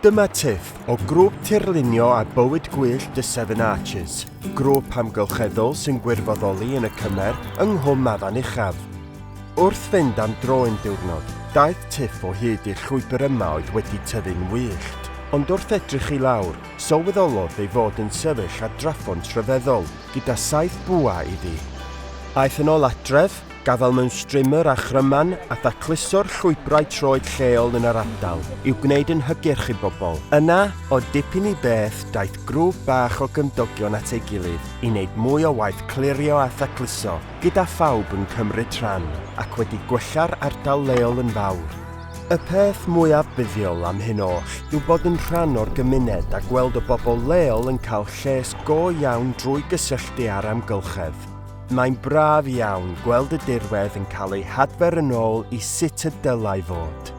Dyma tiff o grŵp tirlunio a bywyd gwyllt y Severn Archers, grŵp amgylcheddol sy'n gwirfoddoli yn y cymer yng Nghwm Afan Uchaf. Wrth fynd am dro un diwrnod, daeth tiff o hyd i'r llwybr yma oedd wedi tyfu'n wyllt. Ond wrth edrych i lawr, sylweddolodd ei fod yn sefyll ar draffont rhyfeddol gyda 7 bwa iddi. Aeth yn ôl adref, gafel mewn strimer a chryman a thacluso'r llwybrau troed lleol yn yr ardal i'w gwneud yn hygyrch i bobl. Yna, o dipyn i beth, daeth grŵp bach o gymdogion at ei gilydd i wneud mwy o waith clirio a thacluso, gyda phawb yn cymryd rhan, ac wedi gwella'r ardal leol yn fawr. Y peth mwyaf buddiol am hyn oll yw bod yn rhan o'r gymuned a gweld y bobl leol yn cael lles go iawn drwy gysylltu ar amgylchedd. Mae'n braf iawn gweld y dirwedd yn cael ei hadfer yn ôl i sut y dylai fod.